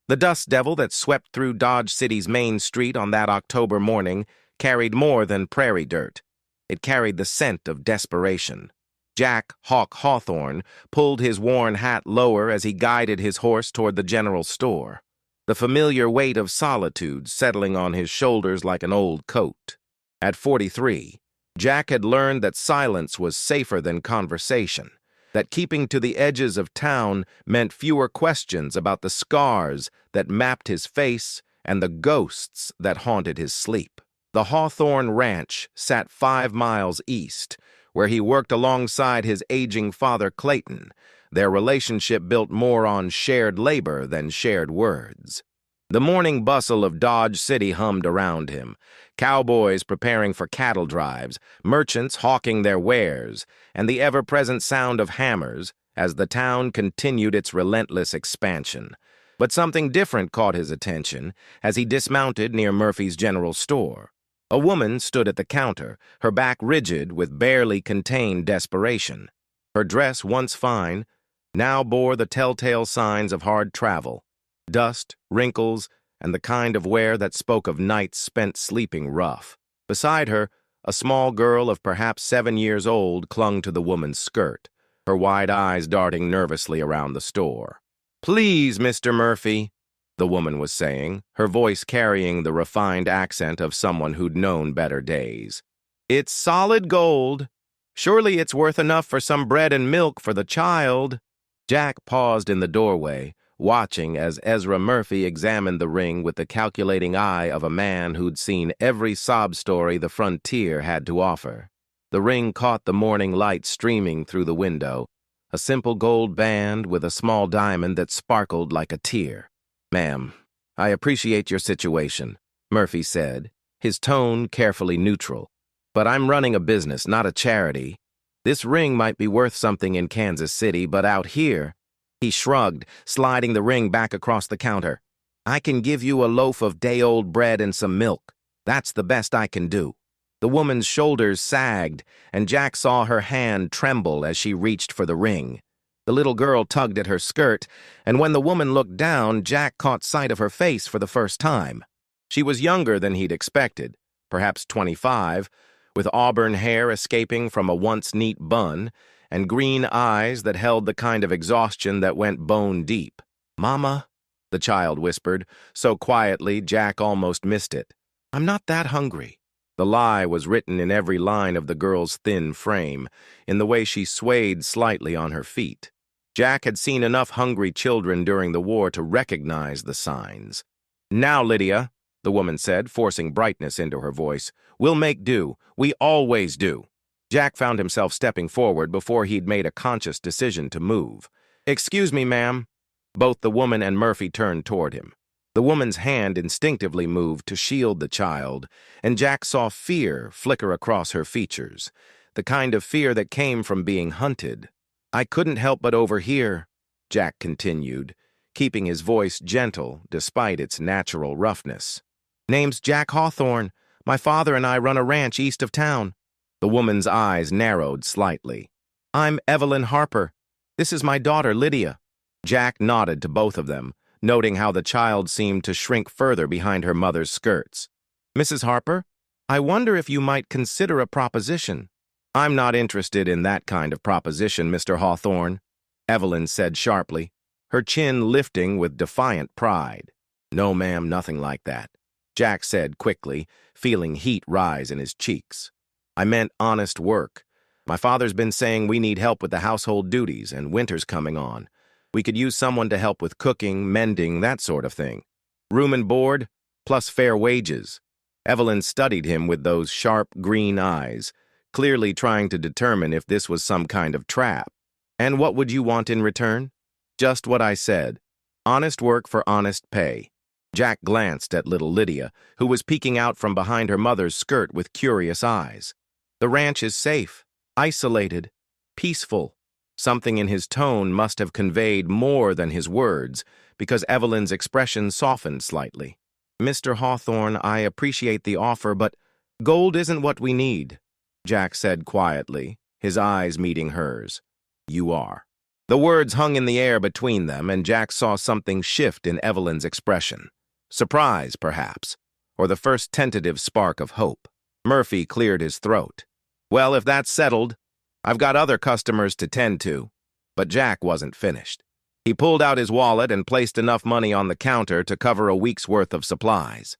The dust devil that swept through Dodge City's main street on that October morning carried more than prairie dirt. It carried the scent of desperation. Jack Hawk Hawthorne pulled his worn hat lower as he guided his horse toward the general store, the familiar weight of solitude settling on his shoulders like an old coat. At 43, Jack had learned that silence was safer than conversation, that keeping to the edges of town meant fewer questions about the scars that mapped his face and the ghosts that haunted his sleep. The Hawthorne Ranch sat 5 miles east, where he worked alongside his aging father Clayton, their relationship built more on shared labor than shared words. The morning bustle of Dodge City hummed around him, cowboys preparing for cattle drives, merchants hawking their wares, and the ever-present sound of hammers as the town continued its relentless expansion. But something different caught his attention as he dismounted near Murphy's general store. A woman stood at the counter, her back rigid with barely contained desperation. Her dress, once fine, now bore the telltale signs of hard travel, dust, wrinkles, and the kind of wear that spoke of nights spent sleeping rough. Beside her, a small girl of perhaps 7 years old clung to the woman's skirt, her wide eyes darting nervously around the store. "Please, Mr. Murphy," the woman was saying, her voice carrying the refined accent of someone who'd known better days. "It's solid gold. Surely it's worth enough for some bread and milk for the child." Jack paused in the doorway, watching as Ezra Murphy examined the ring with the calculating eye of a man who'd seen every sob story the frontier had to offer. The ring caught the morning light streaming through the window, a simple gold band with a small diamond that sparkled like a tear. "Ma'am, I appreciate your situation," Murphy said, his tone carefully neutral. "But I'm running a business, not a charity. This ring might be worth something in Kansas City, but out here—" He shrugged, sliding the ring back across the counter. "I can give you a loaf of day-old bread and some milk. That's the best I can do." The woman's shoulders sagged, and Jack saw her hand tremble as she reached for the ring. The little girl tugged at her skirt, and when the woman looked down, Jack caught sight of her face for the first time. She was younger than he'd expected, perhaps 25, with auburn hair escaping from a once neat bun, and green eyes that held the kind of exhaustion that went bone deep. "Mama," the child whispered, so quietly Jack almost missed it. "I'm not that hungry." The lie was written in every line of the girl's thin frame, in the way she swayed slightly on her feet. Jack had seen enough hungry children during the war to recognize the signs. "Now, Lydia," the woman said, forcing brightness into her voice, "we'll make do. We always do." Jack found himself stepping forward before he'd made a conscious decision to move. "Excuse me, ma'am." Both the woman and Murphy turned toward him. The woman's hand instinctively moved to shield the child, and Jack saw fear flicker across her features, the kind of fear that came from being hunted. "I couldn't help but overhear," Jack continued, keeping his voice gentle despite its natural roughness. "Name's Jack Hawthorne. My father and I run a ranch east of town." The woman's eyes narrowed slightly. "I'm Evelyn Harper. This is my daughter, Lydia." Jack nodded to both of them, noting how the child seemed to shrink further behind her mother's skirts. "Mrs. Harper, I wonder if you might consider a proposition." "I'm not interested in that kind of proposition, Mr. Hawthorne," Evelyn said sharply, her chin lifting with defiant pride. "No, ma'am, nothing like that," Jack said quickly, feeling heat rise in his cheeks. "I meant honest work. My father's been saying we need help with the household duties, and winter's coming on. We could use someone to help with cooking, mending, that sort of thing. Room and board, plus fair wages." Evelyn studied him with those sharp green eyes, clearly trying to determine if this was some kind of trap. "And what would you want in return?" "Just what I said. Honest work for honest pay." Jack glanced at little Lydia, who was peeking out from behind her mother's skirt with curious eyes. "The ranch is safe, isolated, peaceful." Something in his tone must have conveyed more than his words, because Evelyn's expression softened slightly. "Mr. Hawthorne, I appreciate the offer, but gold isn't what we need," Jack said quietly, his eyes meeting hers. "You are." The words hung in the air between them, and Jack saw something shift in Evelyn's expression. Surprise, perhaps, or the first tentative spark of hope. Murphy cleared his throat. Well, if that's settled, I've got other customers to tend to. But Jack wasn't finished. He pulled out his wallet and placed enough money on the counter to cover a week's worth of supplies.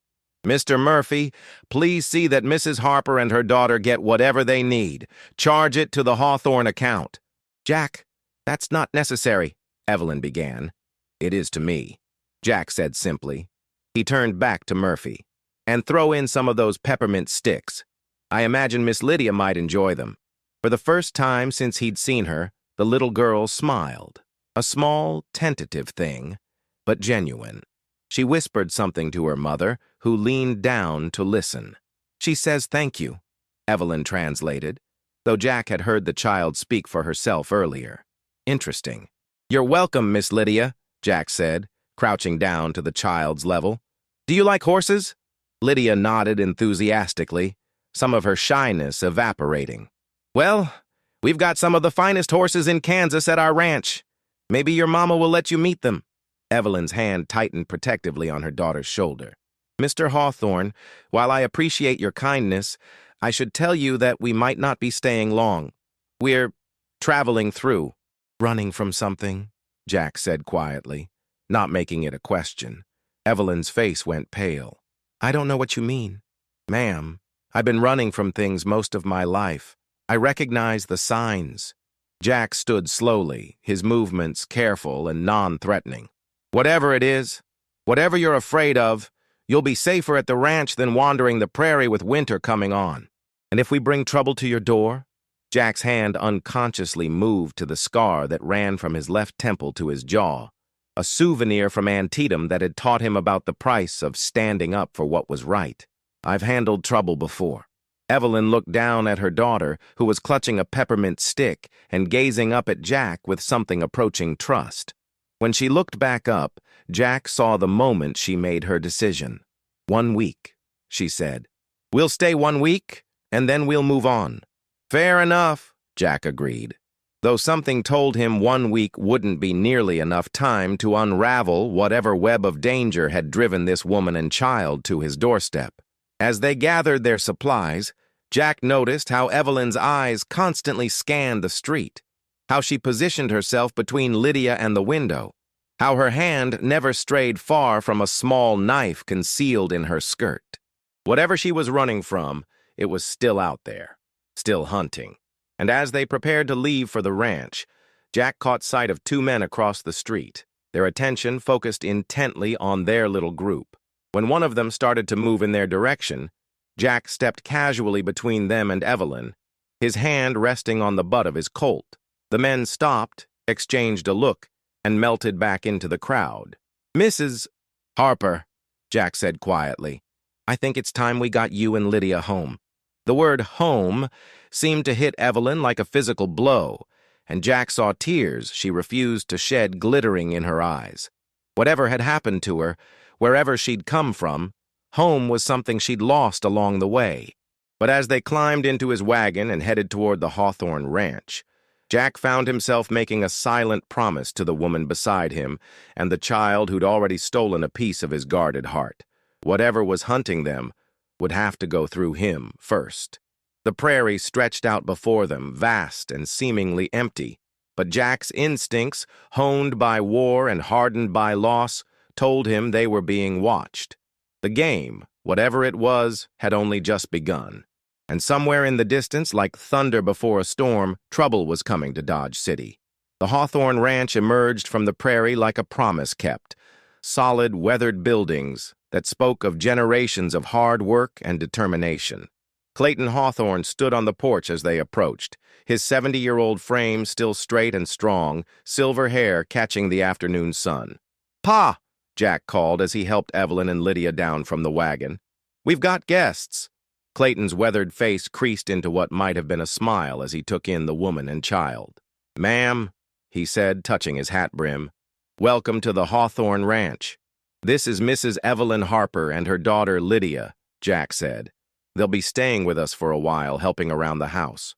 Mr. Murphy, please see that Mrs. Harper and her daughter get whatever they need. Charge it to the Hawthorne account. Jack, that's not necessary, Evelyn began. It is to me, Jack said simply. He turned back to Murphy. And throw in some of those peppermint sticks. I imagine Miss Lydia might enjoy them. For the first time since he'd seen her, the little girl smiled. A small, tentative thing, but genuine. She whispered something to her mother, who leaned down to listen. She says thank you, Evelyn translated, though Jack had heard the child speak for herself earlier. Interesting. You're welcome, Miss Lydia, Jack said, crouching down to the child's level. Do you like horses? Lydia nodded enthusiastically, some of her shyness evaporating. Well, we've got some of the finest horses in Kansas at our ranch. Maybe your mama will let you meet them. Evelyn's hand tightened protectively on her daughter's shoulder. Mr. Hawthorne, while I appreciate your kindness, I should tell you that we might not be staying long. We're traveling through. Running from something, Jack said quietly, not making it a question. Evelyn's face went pale. I don't know what you mean. Ma'am, I've been running from things most of my life. I recognize the signs. Jack stood slowly, his movements careful and non-threatening. Whatever it is, whatever you're afraid of, you'll be safer at the ranch than wandering the prairie with winter coming on. And if we bring trouble to your door? Jack's hand unconsciously moved to the scar that ran from his left temple to his jaw, a souvenir from Antietam that had taught him about the price of standing up for what was right. I've handled trouble before. Evelyn looked down at her daughter, who was clutching a peppermint stick and gazing up at Jack with something approaching trust. When she looked back up, Jack saw the moment she made her decision. 1 week, she said. We'll stay 1 week, and then we'll move on. Fair enough, Jack agreed, though something told him 1 week wouldn't be nearly enough time to unravel whatever web of danger had driven this woman and child to his doorstep. As they gathered their supplies, Jack noticed how Evelyn's eyes constantly scanned the street, how she positioned herself between Lydia and the window, how her hand never strayed far from a small knife concealed in her skirt. Whatever she was running from, it was still out there, still hunting. And as they prepared to leave for the ranch, Jack caught sight of 2 men across the street, their attention focused intently on their little group. When one of them started to move in their direction, Jack stepped casually between them and Evelyn, his hand resting on the butt of his Colt. The men stopped, exchanged a look, and melted back into the crowd. Mrs. Harper, Jack said quietly, I think it's time we got you and Lydia home. The word home seemed to hit Evelyn like a physical blow, and Jack saw tears she refused to shed glittering in her eyes. Whatever had happened to her, wherever she'd come from, home was something she'd lost along the way. But as they climbed into his wagon and headed toward the Hawthorne ranch, Jack found himself making a silent promise to the woman beside him and the child who'd already stolen a piece of his guarded heart. Whatever was hunting them would have to go through him first. The prairie stretched out before them, vast and seemingly empty, but Jack's instincts, honed by war and hardened by loss, told him they were being watched. The game, whatever it was, had only just begun. And somewhere in the distance, like thunder before a storm, trouble was coming to Dodge City. The Hawthorne Ranch emerged from the prairie like a promise kept. Solid, weathered buildings that spoke of generations of hard work and determination. Clayton Hawthorne stood on the porch as they approached, his 70-year-old frame still straight and strong, silver hair catching the afternoon sun. Pa! Jack called as he helped Evelyn and Lydia down from the wagon. We've got guests. Clayton's weathered face creased into what might have been a smile as he took in the woman and child. Ma'am, he said, touching his hat brim, welcome to the Hawthorne Ranch. This is Mrs. Evelyn Harper and her daughter Lydia, Jack said. They'll be staying with us for a while, helping around the house.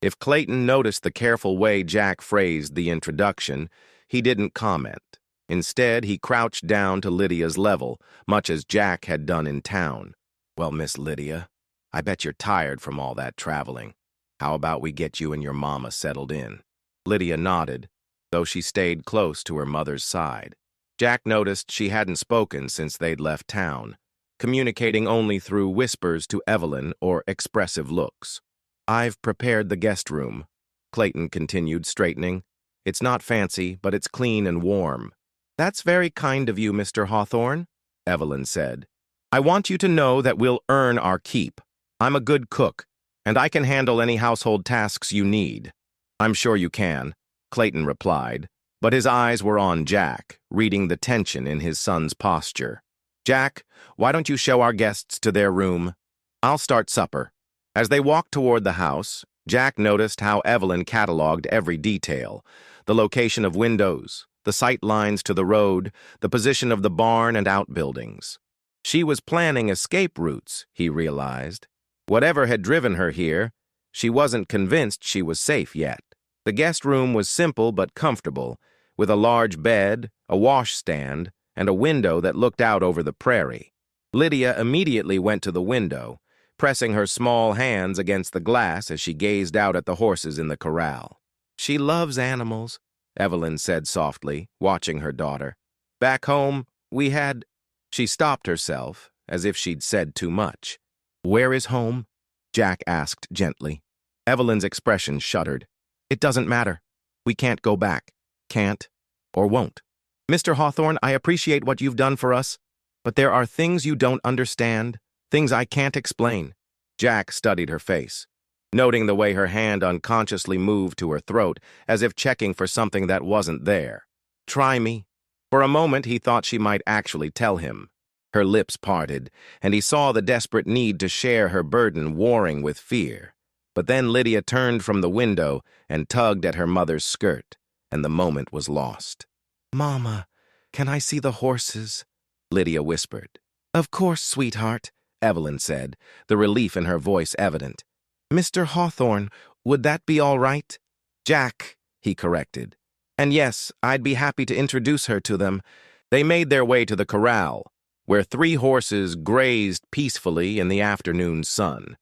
If Clayton noticed the careful way Jack phrased the introduction, he didn't comment. Instead, he crouched down to Lydia's level, much as Jack had done in town. "Well, Miss Lydia, I bet you're tired from all that traveling. How about we get you and your mama settled in?" Lydia nodded, though she stayed close to her mother's side. Jack noticed she hadn't spoken since they'd left town, communicating only through whispers to Evelyn or expressive looks. "I've prepared the guest room," Clayton continued, straightening. "It's not fancy, but it's clean and warm." "That's very kind of you, Mr. Hawthorne," Evelyn said. "I want you to know that we'll earn our keep. I'm a good cook, and I can handle any household tasks you need." "I'm sure you can," Clayton replied, but his eyes were on Jack, reading the tension in his son's posture. "Jack, why don't you show our guests to their room? I'll start supper." As they walked toward the house, Jack noticed how Evelyn cataloged every detail: the location of windows, the sight lines to the road, the position of the barn and outbuildings. She was planning escape routes, he realized. Whatever had driven her here, she wasn't convinced she was safe yet. The guest room was simple but comfortable, with a large bed, a washstand, and a window that looked out over the prairie. Lydia immediately went to the window, pressing her small hands against the glass as she gazed out at the horses in the corral. "She loves animals," Evelyn said softly, watching her daughter. "Back home, we had—" She stopped herself, as if she'd said too much. "Where is home?" Jack asked gently. Evelyn's expression shuddered. "It doesn't matter. We can't go back. Can't or won't. Mr. Hawthorne, I appreciate what you've done for us, but there are things you don't understand, things I can't explain." Jack studied her face, noting the way her hand unconsciously moved to her throat, as if checking for something that wasn't there. "Try me." For a moment, he thought she might actually tell him. Her lips parted, and he saw the desperate need to share her burden warring with fear. But then Lydia turned from the window and tugged at her mother's skirt, and the moment was lost. "Mama, can I see the horses?" Lydia whispered. "Of course, sweetheart," Evelyn said, the relief in her voice evident. "Mr. Hawthorne, would that be all right?" "Jack," he corrected. "And yes, I'd be happy to introduce her to them." They made their way to the corral, where 3 horses grazed peacefully in the afternoon sun.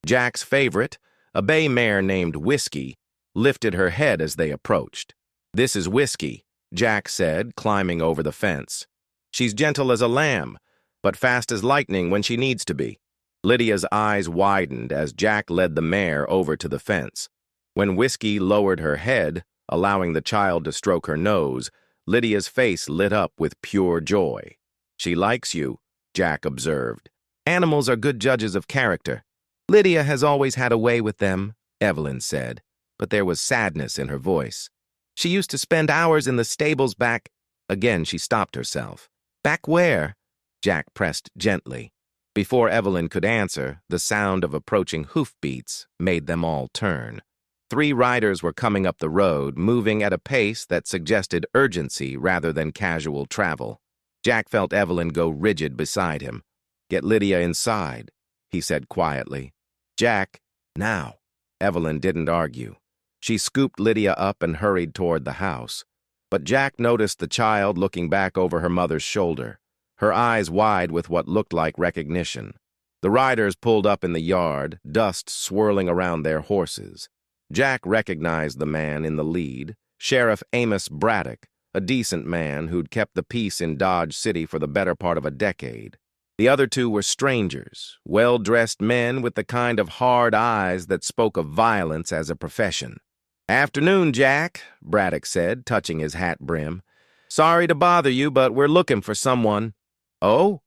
Jack's favorite, a bay mare named Whiskey, lifted her head as they approached. "This is Whiskey," Jack said, climbing over the fence. "She's gentle as a lamb, but fast as lightning when she needs to be." Lydia's eyes widened as Jack led the mare over to the fence. When Whiskey lowered her head, allowing the child to stroke her nose, Lydia's face lit up with pure joy. "She likes you," Jack observed. "Animals are good judges of character. Lydia has always had a way with them," Evelyn said, but there was sadness in her voice. "She used to spend hours in the stables back—" Again, she stopped herself. "Back where?" Jack pressed gently. Before Evelyn could answer, the sound of approaching hoofbeats made them all turn. 3 riders were coming up the road, moving at a pace that suggested urgency rather than casual travel. Jack felt Evelyn go rigid beside him. "Get Lydia inside," he said quietly. "Jack, now." Evelyn didn't argue. She scooped Lydia up and hurried toward the house. But Jack noticed the child looking back over her mother's shoulder, her eyes wide with what looked like recognition. The riders pulled up in the yard, dust swirling around their horses. Jack recognized the man in the lead, Sheriff Amos Braddock, a decent man who'd kept the peace in Dodge City for the better part of a decade. The other 2 were strangers, well-dressed men with the kind of hard eyes that spoke of violence as a profession. "Afternoon, Jack," Braddock said, touching his hat brim. "Sorry to bother you, but we're looking for someone." "Oh?"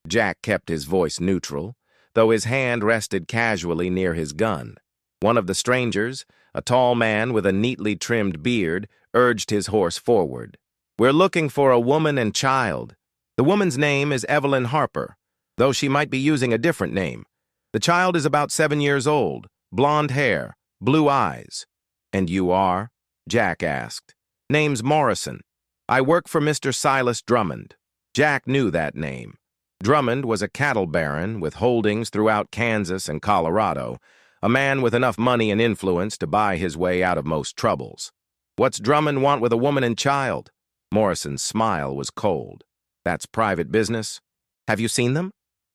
Jack kept his voice neutral, though his hand rested casually near his gun. One of the strangers, a tall man with a neatly trimmed beard, urged his horse forward. "We're looking for a woman and child. The woman's name is Evelyn Harper, though she might be using a different name. The child is about 7 years old, blonde hair, blue eyes." "And you are?" Jack asked. "Name's Morrison. I work for Mr. Silas Drummond." Jack knew that name. Drummond was a cattle baron with holdings throughout Kansas and Colorado, A man with enough money and influence to buy his way out of most troubles. What's Drummond want with a woman and child? Morrison's smile was cold. That's private business. Have you seen them?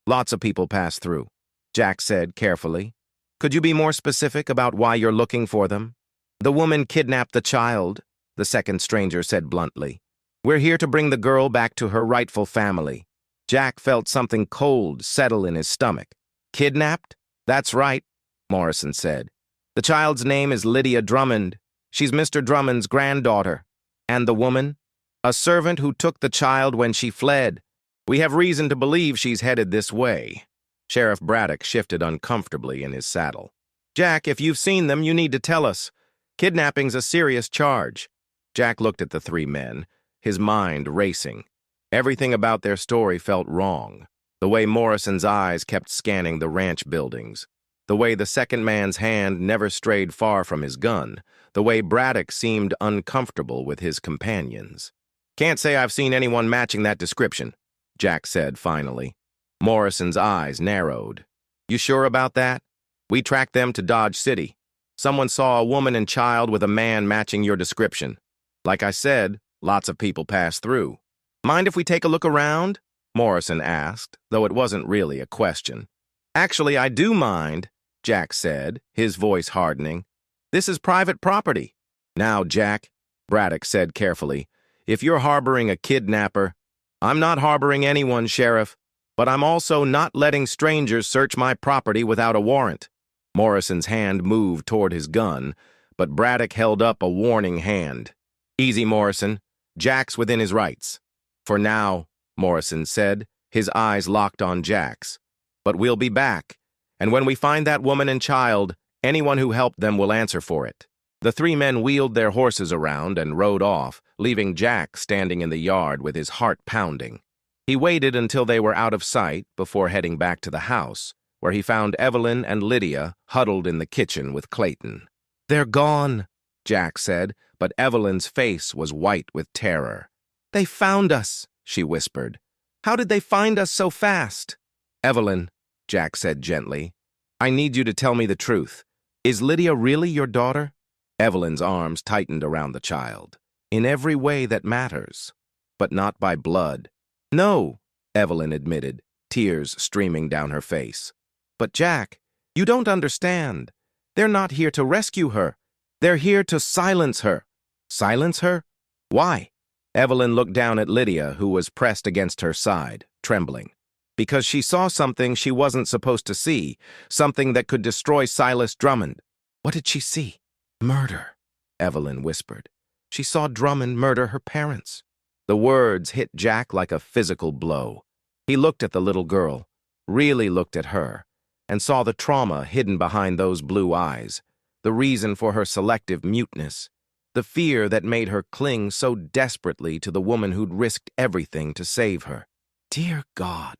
Lots of people pass through, Jack said carefully. Could you be more specific about why you're looking for them? The woman kidnapped the child, the second stranger said bluntly. We're here to bring the girl back to her rightful family. Jack felt something cold settle in his stomach. Kidnapped? That's right, Morrison said. The child's name is Lydia Drummond. She's Mr. Drummond's granddaughter. And the woman? A servant who took the child when she fled. We have reason to believe she's headed this way. Sheriff Braddock shifted uncomfortably in his saddle. Jack, if you've seen them, you need to tell us. Kidnapping's a serious charge. Jack looked at the three men, his mind racing. Everything about their story felt wrong. The way Morrison's eyes kept scanning the ranch buildings. The way the second man's hand never strayed far from his gun. The way Braddock seemed uncomfortable with his companions. Can't say I've seen anyone matching that description, Jack said finally. Morrison's eyes narrowed. You sure about that? We tracked them to Dodge City. Someone saw a woman and child with a man matching your description. Like I said, lots of people pass through. Mind if we take a look around? Morrison asked, though it wasn't really a question. Actually, I do mind, Jack said, his voice hardening. This is private property. Now, Jack, Braddock said carefully, if you're harboring a kidnapper, I'm not harboring anyone, Sheriff, but I'm also not letting strangers search my property without a warrant. Morrison's hand moved toward his gun, but Braddock held up a warning hand. Easy, Morrison. Jack's within his rights. For now, Morrison said, his eyes locked on Jack's. But we'll be back, and when we find that woman and child, anyone who helped them will answer for it. The three men wheeled their horses around and rode off, leaving Jack standing in the yard with his heart pounding. He waited until they were out of sight before heading back to the house, where he found Evelyn and Lydia huddled in the kitchen with Clayton. They're gone, Jack said, but Evelyn's face was white with terror. They found us, she whispered. How did they find us so fast? Evelyn, Jack said gently, I need you to tell me the truth. Is Lydia really your daughter? Evelyn's arms tightened around the child. In every way that matters, but not by blood. No, Evelyn admitted, tears streaming down her face. But Jack, you don't understand. They're not here to rescue her. They're here to silence her. Silence her? Why? Evelyn looked down at Lydia, who was pressed against her side, trembling. Because she saw something she wasn't supposed to see, something that could destroy Silas Drummond. What did she see? Murder, Evelyn whispered. She saw Drummond murder her parents. The words hit Jack like a physical blow. He looked at the little girl, really looked at her, and saw the trauma hidden behind those blue eyes, the reason for her selective muteness, the fear that made her cling so desperately to the woman who'd risked everything to save her. Dear God,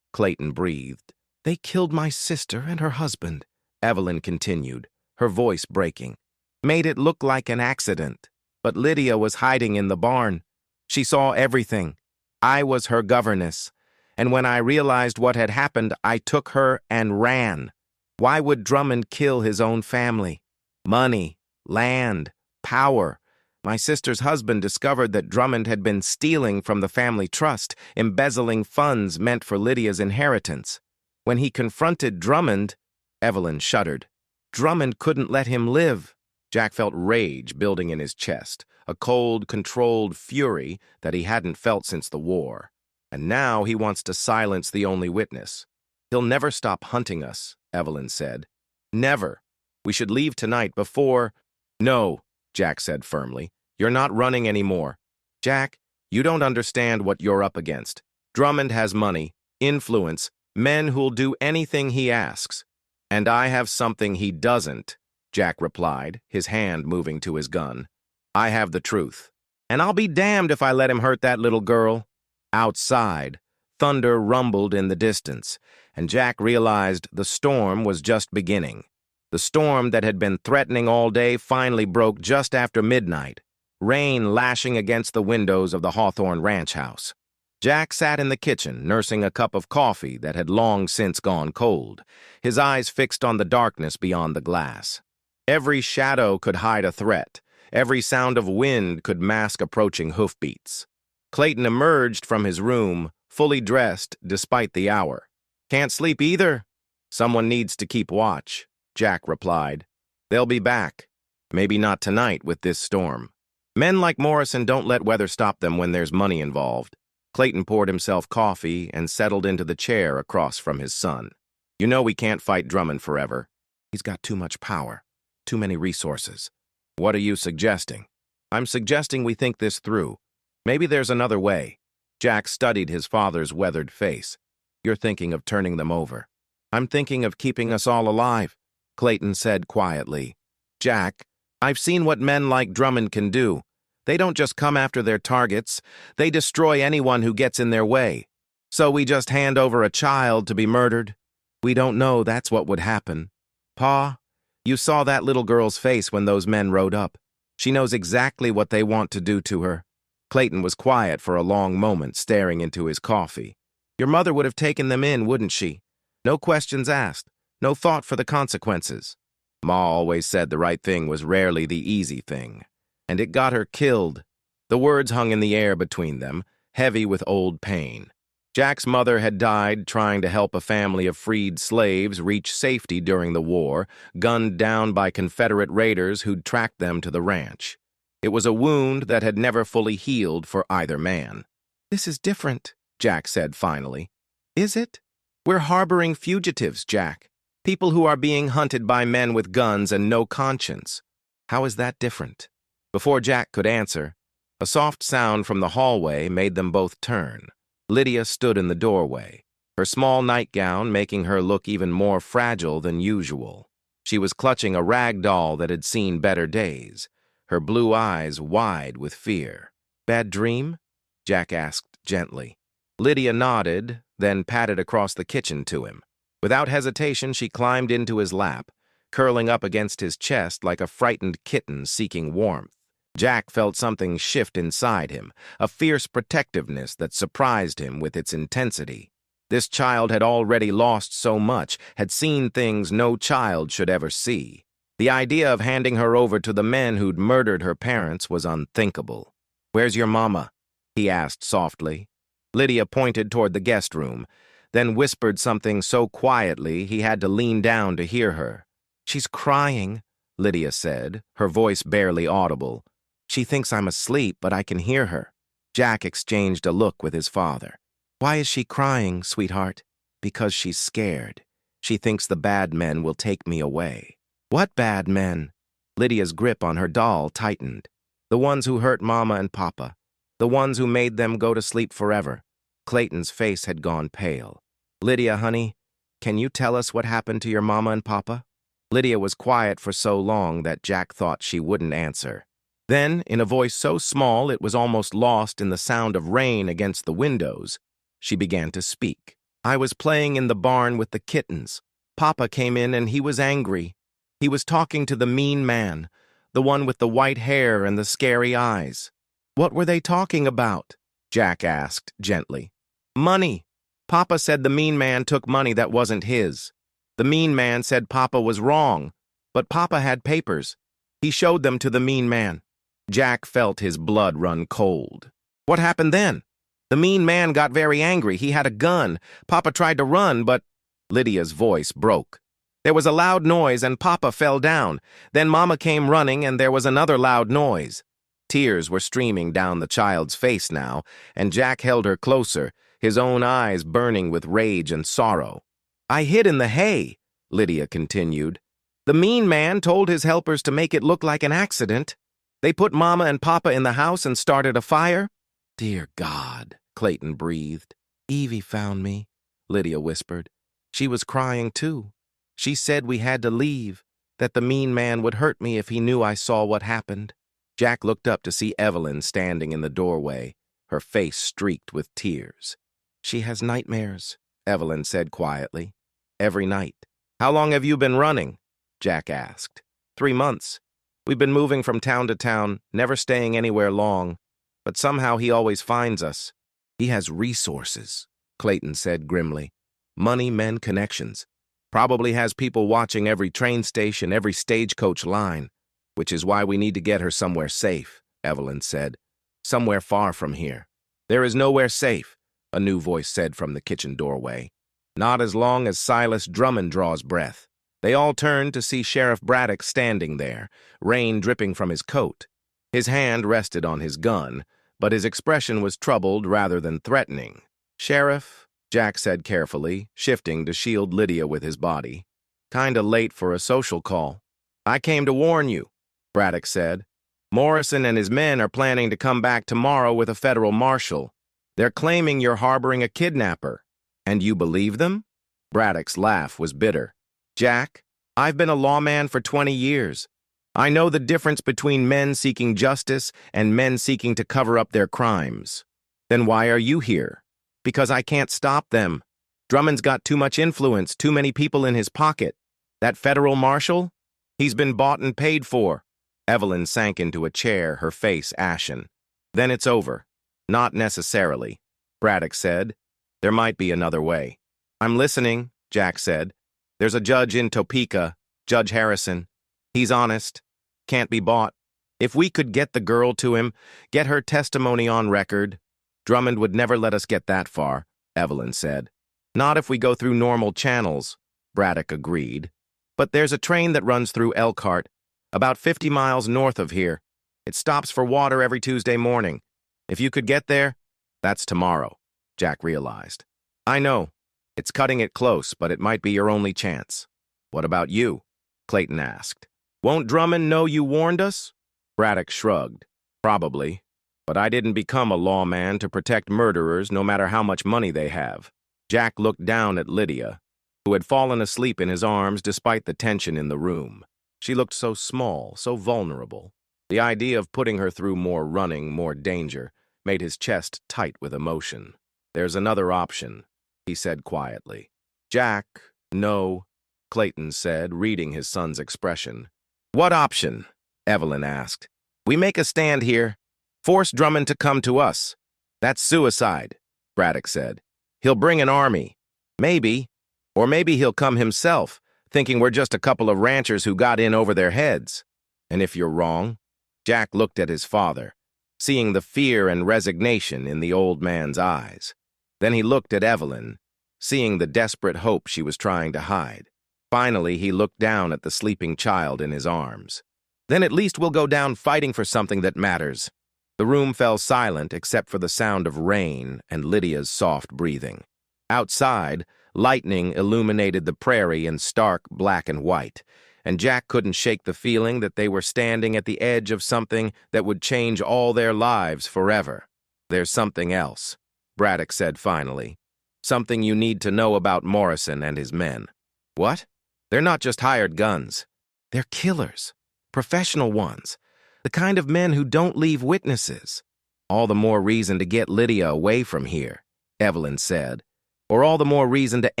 Clayton breathed. They killed my sister and her husband, Evelyn continued, her voice breaking. Made it look like an accident, but Lydia was hiding in the barn. She saw everything. I was her governess, and when I realized what had happened, I took her and ran. Why would Drummond kill his own family? Money, land, power. My sister's husband discovered that Drummond had been stealing from the family trust, embezzling funds meant for Lydia's inheritance. When he confronted Drummond, Evelyn shuddered. Drummond couldn't let him live. Jack felt rage building in his chest, a cold, controlled fury that he hadn't felt since the war. And now he wants to silence the only witness. He'll never stop hunting us, Evelyn said. Never. We should leave tonight before... No, Jack said firmly. You're not running anymore. Jack, you don't understand what you're up against. Drummond has money, influence, men who'll do anything he asks. And I have something he doesn't, Jack replied, his hand moving to his gun. I have the truth. And I'll be damned if I let him hurt that little girl. Outside, thunder rumbled in the distance, and Jack realized the storm was just beginning. The storm that had been threatening all day finally broke just after midnight, rain lashing against the windows of the Hawthorne ranch house. Jack sat in the kitchen, nursing a cup of coffee that had long since gone cold, his eyes fixed on the darkness beyond the glass. Every shadow could hide a threat. Every sound of wind could mask approaching hoofbeats. Clayton emerged from his room, fully dressed despite the hour. "Can't sleep either?" "Someone needs to keep watch," Jack replied. "They'll be back. Maybe not tonight with this storm." Men like Morrison don't let weather stop them when there's money involved. Clayton poured himself coffee and settled into the chair across from his son. "You know we can't fight Drummond forever. He's got too much power, too many resources." "What are you suggesting?" "I'm suggesting we think this through. Maybe there's another way." Jack studied his father's weathered face. "You're thinking of turning them over." "I'm thinking of keeping us all alive," Clayton said quietly. "Jack, I've seen what men like Drummond can do. They don't just come after their targets, they destroy anyone who gets in their way. So we just hand over a child to be murdered? We don't know that's what would happen. Pa, you saw that little girl's face when those men rode up. She knows exactly what they want to do to her." Clayton was quiet for a long moment, staring into his coffee. "Your mother would have taken them in, wouldn't she? No questions asked, no thought for the consequences." "Ma always said the right thing was rarely the easy thing. And it got her killed." The words hung in the air between them, heavy with old pain. Jack's mother had died trying to help a family of freed slaves reach safety during the war, gunned down by Confederate raiders who'd tracked them to the ranch. It was a wound that had never fully healed for either man. "This is different," Jack said finally. "Is it? We're harboring fugitives, Jack. People who are being hunted by men with guns and no conscience. How is that different?" Before Jack could answer, a soft sound from the hallway made them both turn. Lydia stood in the doorway, her small nightgown making her look even more fragile than usual. She was clutching a rag doll that had seen better days, her blue eyes wide with fear. "Bad dream?" Jack asked gently. Lydia nodded, then patted across the kitchen to him. Without hesitation, she climbed into his lap, curling up against his chest like a frightened kitten seeking warmth. Jack felt something shift inside him, a fierce protectiveness that surprised him with its intensity. This child had already lost so much, had seen things no child should ever see. The idea of handing her over to the men who'd murdered her parents was unthinkable. "Where's your mama?" he asked softly. Lydia pointed toward the guest room, then whispered something so quietly he had to lean down to hear her. "She's crying," Lydia said, her voice barely audible. "She thinks I'm asleep, but I can hear her." Jack exchanged a look with his father. "Why is she crying, sweetheart?" "Because she's scared. She thinks the bad men will take me away." "What bad men?" Lydia's grip on her doll tightened. "The ones who hurt Mama and Papa. The ones who made them go to sleep forever." Clayton's face had gone pale. "Lydia, honey, can you tell us what happened to your Mama and Papa?" Lydia was quiet for so long that Jack thought she wouldn't answer. Then, in a voice so small it was almost lost in the sound of rain against the windows, she began to speak. "I was playing in the barn with the kittens. Papa came in and he was angry. He was talking to the mean man, the one with the white hair and the scary eyes." "What were they talking about?" Jack asked gently. "Money. Papa said the mean man took money that wasn't his. The mean man said Papa was wrong, but Papa had papers. He showed them to the mean man." Jack felt his blood run cold. "What happened then?" "The mean man got very angry. He had a gun. Papa tried to run, but—" Lydia's voice broke. "There was a loud noise and Papa fell down. Then Mama came running and there was another loud noise." Tears were streaming down the child's face now, and Jack held her closer, his own eyes burning with rage and sorrow. "I hid in the hay," Lydia continued. "The mean man told his helpers to make it look like an accident. They put Mama and Papa in the house and started a fire." "Dear God," Clayton breathed. "Evie found me," Lydia whispered. "She was crying too. She said we had to leave, that the mean man would hurt me if he knew I saw what happened." Jack looked up to see Evelyn standing in the doorway, her face streaked with tears. "She has nightmares," Evelyn said quietly. "Every night." "How long have you been running?" Jack asked. 3 months. We've been moving from town to town, never staying anywhere long, but somehow he always finds us." He has resources, Clayton said grimly. Money, men, connections. Probably has people watching every train station, every stagecoach line, which is why we need to get her somewhere safe, Evelyn said. Somewhere far from here. There is nowhere safe, a new voice said from the kitchen doorway. Not as long as Silas Drummond draws breath. They all turned to see Sheriff Braddock standing there, rain dripping from his coat. His hand rested on his gun, but his expression was troubled rather than threatening. Sheriff, Jack said carefully, shifting to shield Lydia with his body. Kinda late for a social call. I came to warn you, Braddock said. Morrison and his men are planning to come back tomorrow with a federal marshal. They're claiming you're harboring a kidnapper. And you believe them? Braddock's laugh was bitter. Jack, I've been a lawman for 20 years. I know the difference between men seeking justice and men seeking to cover up their crimes. Then why are you here? Because I can't stop them. Drummond's got too much influence, too many people in his pocket. That federal marshal? He's been bought and paid for. Evelyn sank into a chair, her face ashen. Then it's over. Not necessarily, Braddock said. There might be another way. I'm listening, Jack said. There's a judge in Topeka, Judge Harrison. He's honest. Can't be bought. If we could get the girl to him, get her testimony on record. Drummond would never let us get that far, Evelyn said. Not if we go through normal channels, Braddock agreed. But there's a train that runs through Elkhart, about 50 miles north of here. It stops for water every Tuesday morning. If you could get there, that's tomorrow, Jack realized. I know. It's cutting it close, but it might be your only chance. What about you? Clayton asked. Won't Drummond know you warned us? Braddock shrugged. Probably. But I didn't become a lawman to protect murderers no matter how much money they have. Jack looked down at Lydia, who had fallen asleep in his arms despite the tension in the room. She looked so small, so vulnerable. The idea of putting her through more running, more danger, made his chest tight with emotion. There's another option, he said quietly. Jack, no, Clayton said, reading his son's expression. What option? Evelyn asked. We make a stand here. Force Drummond to come to us. That's suicide, Braddock said. He'll bring an army. Maybe. Or maybe he'll come himself, thinking we're just a couple of ranchers who got in over their heads. And if you're wrong? Jack looked at his father, seeing the fear and resignation in the old man's eyes. Then he looked at Evelyn, seeing the desperate hope she was trying to hide. Finally, he looked down at the sleeping child in his arms. Then at least we'll go down fighting for something that matters. The room fell silent except for the sound of rain and Lydia's soft breathing. Outside, lightning illuminated the prairie in stark black and white, and Jack couldn't shake the feeling that they were standing at the edge of something that would change all their lives forever. There's something else, Braddock said finally. Something you need to know about Morrison and his men. What? They're not just hired guns. They're killers. Professional ones. The kind of men who don't leave witnesses. All the more reason to get Lydia away from here, Evelyn said. Or all the more reason to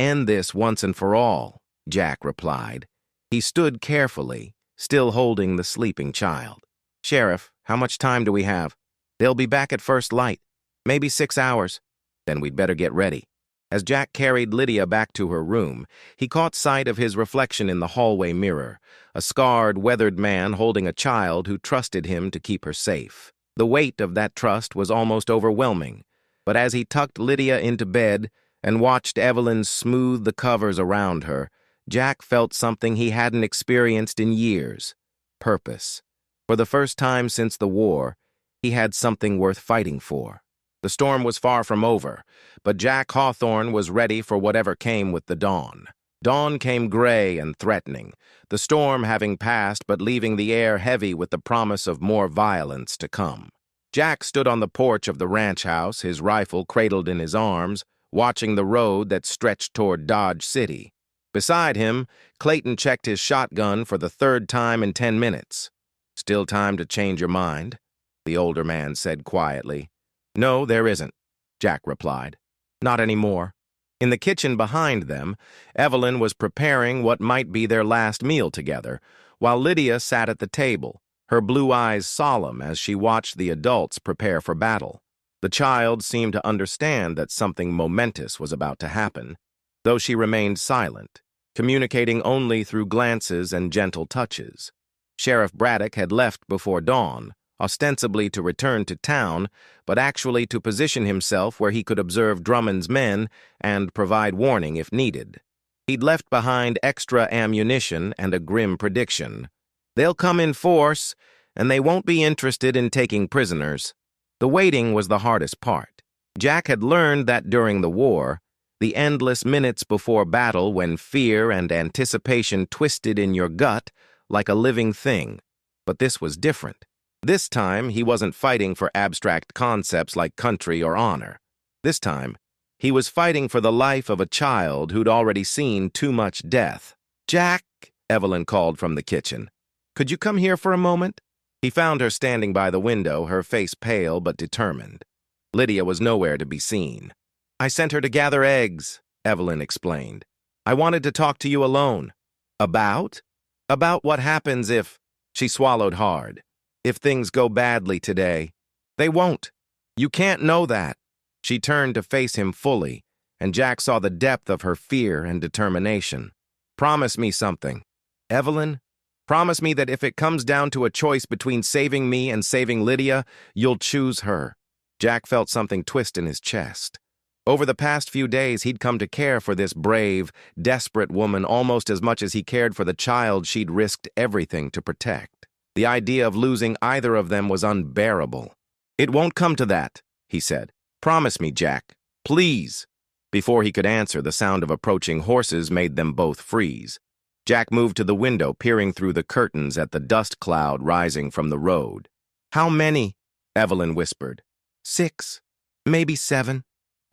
end this once and for all, Jack replied. He stood carefully, still holding the sleeping child. Sheriff, how much time do we have? They'll be back at first light. Maybe 6 hours. Then we'd better get ready. As Jack carried Lydia back to her room, he caught sight of his reflection in the hallway mirror, a scarred, weathered man holding a child who trusted him to keep her safe. The weight of that trust was almost overwhelming, but as he tucked Lydia into bed and watched Evelyn smooth the covers around her, Jack felt something he hadn't experienced in years: purpose. For the first time since the war, he had something worth fighting for. The storm was far from over, but Jack Hawthorne was ready for whatever came with the dawn. Dawn came gray and threatening, the storm having passed but leaving the air heavy with the promise of more violence to come. Jack stood on the porch of the ranch house, his rifle cradled in his arms, watching the road that stretched toward Dodge City. Beside him, Clayton checked his shotgun for the 3rd time in 10 minutes. Still time to change your mind, the older man said quietly. No, there isn't, Jack replied. Not anymore. In the kitchen behind them, Evelyn was preparing what might be their last meal together, while Lydia sat at the table, her blue eyes solemn as she watched the adults prepare for battle. The child seemed to understand that something momentous was about to happen, though she remained silent, communicating only through glances and gentle touches. Sheriff Braddock had left before dawn, ostensibly to return to town, but actually to position himself where he could observe Drummond's men and provide warning if needed. He'd left behind extra ammunition and a grim prediction. They'll come in force, and they won't be interested in taking prisoners. The waiting was the hardest part. Jack had learned that during the war, the endless minutes before battle when fear and anticipation twisted in your gut like a living thing. But this was different. This time, he wasn't fighting for abstract concepts like country or honor. This time, he was fighting for the life of a child who'd already seen too much death. "Jack," Evelyn called from the kitchen. "Could you come here for a moment?" He found her standing by the window, her face pale but determined. Lydia was nowhere to be seen. "I sent her to gather eggs," Evelyn explained. "I wanted to talk to you alone." "About?" "About what happens if—" She swallowed hard. "If things go badly today." "They won't. You can't know that." She turned to face him fully, and Jack saw the depth of her fear and determination. "Promise me something. Evelyn, promise me that if it comes down to a choice between saving me and saving Lydia, you'll choose her." Jack felt something twist in his chest. Over the past few days, he'd come to care for this brave, desperate woman almost as much as he cared for the child she'd risked everything to protect. The idea of losing either of them was unbearable. "It won't come to that," he said. "Promise me, Jack. Please." Before he could answer, the sound of approaching horses made them both freeze. Jack moved to the window, peering through the curtains at the dust cloud rising from the road. "How many?" Evelyn whispered. 6, maybe 7.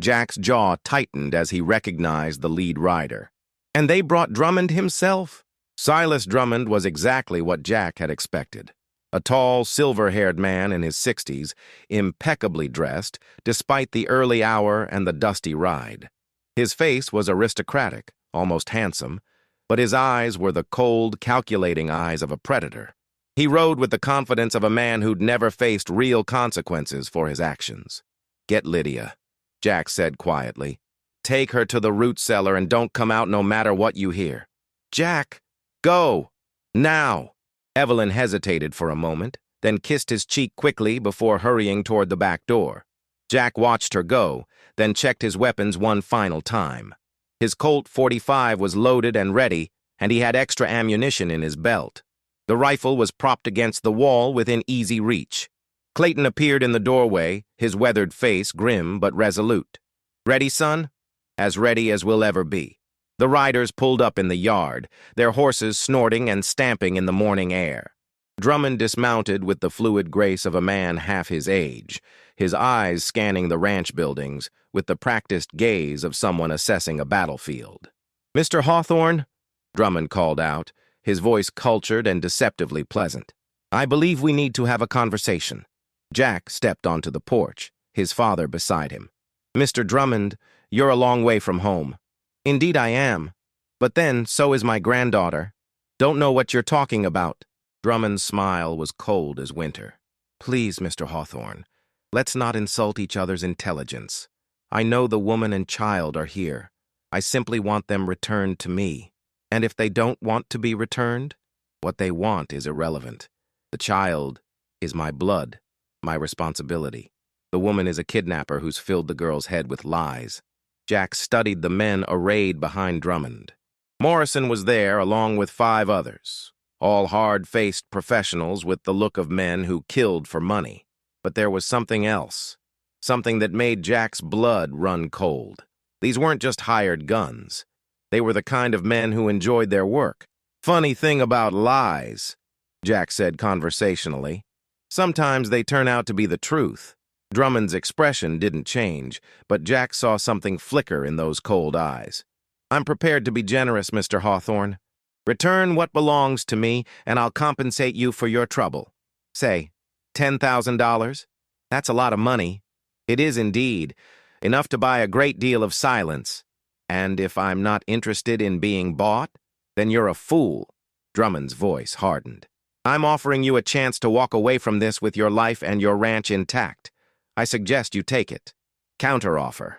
Jack's jaw tightened as he recognized the lead rider. "And they brought Drummond himself?" Silas Drummond was exactly what Jack had expected. A tall, silver-haired man in his 60s, impeccably dressed, despite the early hour and the dusty ride. His face was aristocratic, almost handsome, but his eyes were the cold, calculating eyes of a predator. He rode with the confidence of a man who'd never faced real consequences for his actions. "Get Lydia," Jack said quietly. "Take her to the root cellar and don't come out no matter what you hear." "Jack, go! Now!" Evelyn hesitated for a moment, then kissed his cheek quickly before hurrying toward the back door. Jack watched her go, then checked his weapons one final time. His Colt .45 was loaded and ready, and he had extra ammunition in his belt. The rifle was propped against the wall within easy reach. Clayton appeared in the doorway, his weathered face grim but resolute. "Ready, son?" "As ready as we'll ever be." The riders pulled up in the yard, their horses snorting and stamping in the morning air. Drummond dismounted with the fluid grace of a man half his age, his eyes scanning the ranch buildings with the practiced gaze of someone assessing a battlefield. "Mr. Hawthorne," Drummond called out, his voice cultured and deceptively pleasant. "I believe we need to have a conversation." Jack stepped onto the porch, his father beside him. "Mr. Drummond, you're a long way from home." "Indeed I am. But then, so is my granddaughter. Don't know what you're talking about." Drummond's smile was cold as winter. "Please, Mr. Hawthorne, let's not insult each other's intelligence. I know the woman and child are here. I simply want them returned to me. And if they don't want to be returned, what they want is irrelevant. The child is my blood, my responsibility. The woman is a kidnapper who's filled the girl's head with lies." Jack studied the men arrayed behind Drummond. Morrison was there along with 5 others, all hard-faced professionals with the look of men who killed for money. But there was something else, something that made Jack's blood run cold. These weren't just hired guns. They were the kind of men who enjoyed their work. "Funny thing about lies," Jack said conversationally. "Sometimes they turn out to be the truth." Drummond's expression didn't change, but Jack saw something flicker in those cold eyes. "I'm prepared to be generous, Mr. Hawthorne. Return what belongs to me, and I'll compensate you for your trouble. Say, $10,000? That's a lot of money." "It is indeed. Enough to buy a great deal of silence. And if I'm not interested in being bought, then you're a fool." Drummond's voice hardened. "I'm offering you a chance to walk away from this with your life and your ranch intact. I suggest you take it. Counteroffer,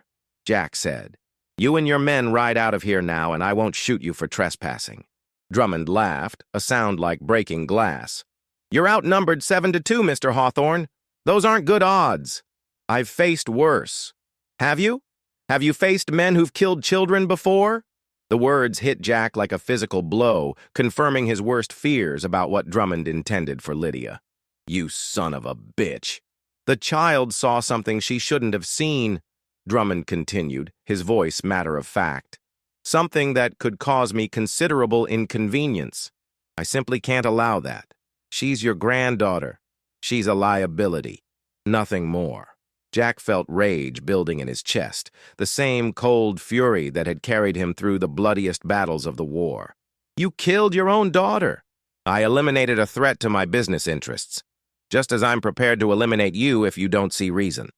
Jack said. You and your men ride out of here now, and I won't shoot you for trespassing. Drummond laughed, a sound like breaking glass. You're outnumbered 7-2, Mr. Hawthorne. Those aren't good odds. I've faced worse. Have you? Have you faced men who've killed children before? The words hit Jack like a physical blow, confirming his worst fears about what Drummond intended for Lydia. You son of a bitch. The child saw something she shouldn't have seen, Drummond continued, his voice matter of fact. Something that could cause me considerable inconvenience. I simply can't allow that. She's your granddaughter. She's a liability. Nothing more. Jack felt rage building in his chest, the same cold fury that had carried him through the bloodiest battles of the war. You killed your own daughter. I eliminated a threat to my business interests, just as I'm prepared to eliminate you if you don't see reason.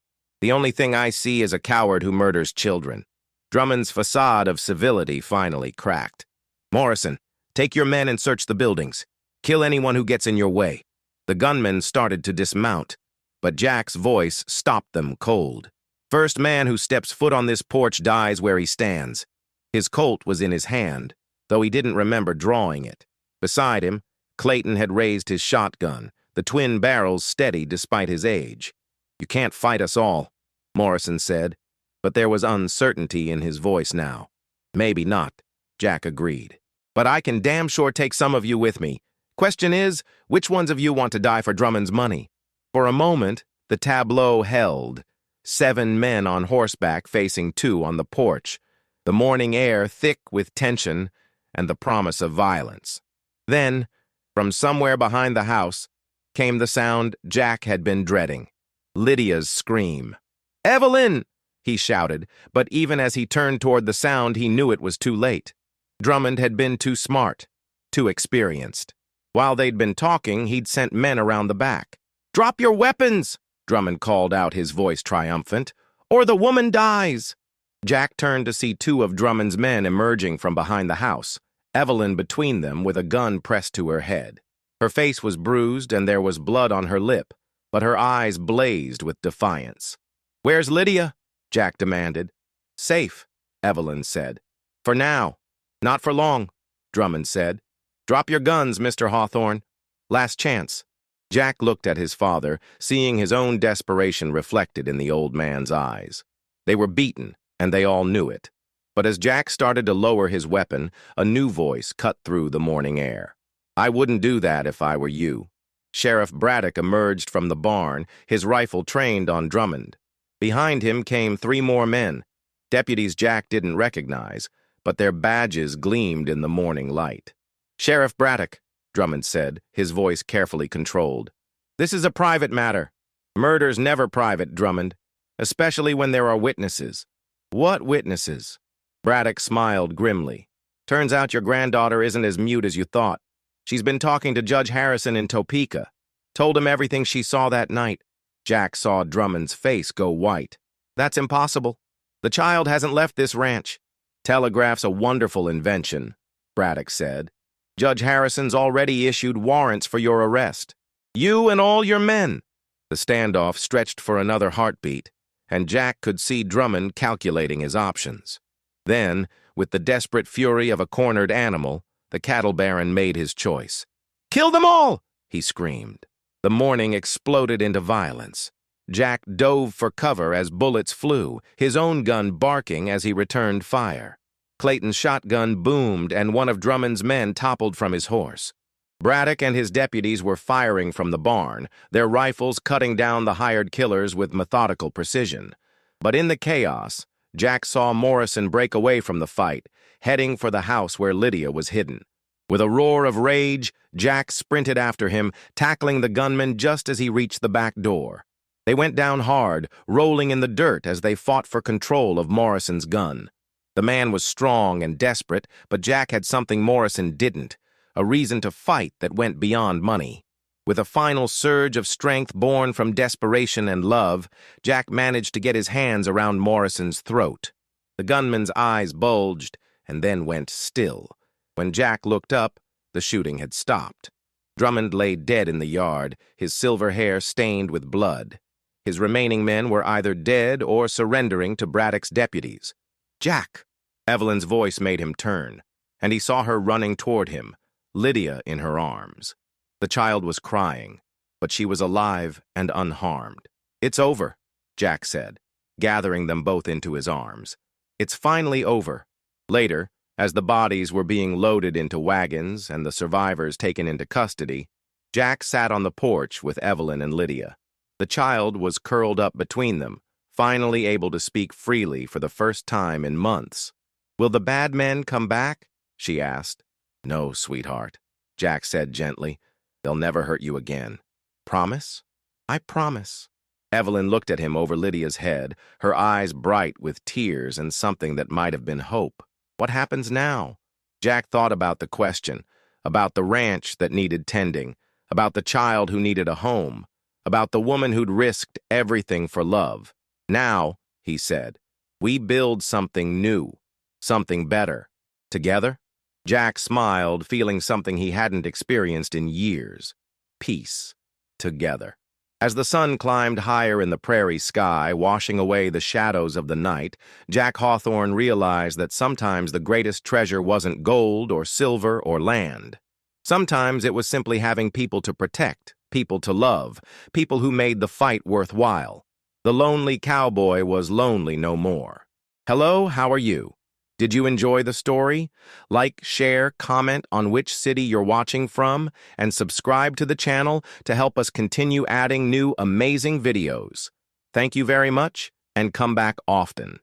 The only thing I see is a coward who murders children. Drummond's facade of civility finally cracked. Morrison, take your men and search the buildings. Kill anyone who gets in your way. The gunmen started to dismount, but Jack's voice stopped them cold. First man who steps foot on this porch dies where he stands. His Colt was in his hand, though he didn't remember drawing it. Beside him, Clayton had raised his shotgun, the twin barrels steady despite his age. You can't fight us all, Morrison said, but there was uncertainty in his voice now. Maybe not, Jack agreed. But I can damn sure take some of you with me. Question is, which ones of you want to die for Drummond's money? For a moment, the tableau held. 7 men on horseback facing 2 on the porch, the morning air thick with tension and the promise of violence. Then, from somewhere behind the house, came the sound Jack had been dreading. Lydia's scream. "Evelyn!" he shouted, but even as he turned toward the sound, he knew it was too late. Drummond had been too smart, too experienced. While they'd been talking, he'd sent men around the back. "Drop your weapons!" Drummond called out, his voice triumphant, "or the woman dies!" Jack turned to see 2 of Drummond's men emerging from behind the house, Evelyn between them with a gun pressed to her head. Her face was bruised and there was blood on her lip, but her eyes blazed with defiance. "Where's Lydia?" Jack demanded. "Safe," Evelyn said. "For now. Not for long," Drummond said. "Drop your guns, Mr. Hawthorne. Last chance." Jack looked at his father, seeing his own desperation reflected in the old man's eyes. They were beaten, and they all knew it. But as Jack started to lower his weapon, a new voice cut through the morning air. "I wouldn't do that if I were you." Sheriff Braddock emerged from the barn, his rifle trained on Drummond. Behind him came 3 more men, deputies Jack didn't recognize, but their badges gleamed in the morning light. "Sheriff Braddock," Drummond said, his voice carefully controlled. "This is a private matter. Murder's never private, Drummond, especially when there are witnesses." "What witnesses?" Braddock smiled grimly. "Turns out your granddaughter isn't as mute as you thought. She's been talking to Judge Harrison in Topeka. Told him everything she saw that night." Jack saw Drummond's face go white. "That's impossible. The child hasn't left this ranch." "Telegraph's a wonderful invention," Braddock said. "Judge Harrison's already issued warrants for your arrest. You and all your men." The standoff stretched for another heartbeat, and Jack could see Drummond calculating his options. Then, with the desperate fury of a cornered animal, the cattle baron made his choice. "Kill them all!" he screamed. The morning exploded into violence. Jack dove for cover as bullets flew, his own gun barking as he returned fire. Clayton's shotgun boomed and one of Drummond's men toppled from his horse. Braddock and his deputies were firing from the barn, their rifles cutting down the hired killers with methodical precision. But in the chaos, Jack saw Morrison break away from the fight, heading for the house where Lydia was hidden. With a roar of rage, Jack sprinted after him, tackling the gunman just as he reached the back door. They went down hard, rolling in the dirt as they fought for control of Morrison's gun. The man was strong and desperate, but Jack had something Morrison didn't, a reason to fight that went beyond money. With a final surge of strength born from desperation and love, Jack managed to get his hands around Morrison's throat. The gunman's eyes bulged and then went still. When Jack looked up, the shooting had stopped. Drummond lay dead in the yard, his silver hair stained with blood. His remaining men were either dead or surrendering to Braddock's deputies. "Jack!" Evelyn's voice made him turn, and he saw her running toward him, Lydia in her arms. The child was crying, but she was alive and unharmed. "It's over," Jack said, gathering them both into his arms. "It's finally over." Later, as the bodies were being loaded into wagons and the survivors taken into custody, Jack sat on the porch with Evelyn and Lydia. The child was curled up between them, finally able to speak freely for the first time in months. "Will the bad men come back?" she asked. "No, sweetheart," Jack said gently. "They'll never hurt you again. Promise?" "I promise." Evelyn looked at him over Lydia's head, her eyes bright with tears and something that might have been hope. "What happens now?" Jack thought about the question, about the ranch that needed tending, about the child who needed a home, about the woman who'd risked everything for love. "Now," he said, "we build something new, something better. Together?" Jack smiled, feeling something he hadn't experienced in years. Peace. Together. As the sun climbed higher in the prairie sky, washing away the shadows of the night, Jack Hawthorne realized that sometimes the greatest treasure wasn't gold or silver or land. Sometimes it was simply having people to protect, people to love, people who made the fight worthwhile. The lonely cowboy was lonely no more. Hello, how are you? Did you enjoy the story? Like, share, comment on which city you're watching from, and subscribe to the channel to help us continue adding new amazing videos. Thank you very much, and come back often.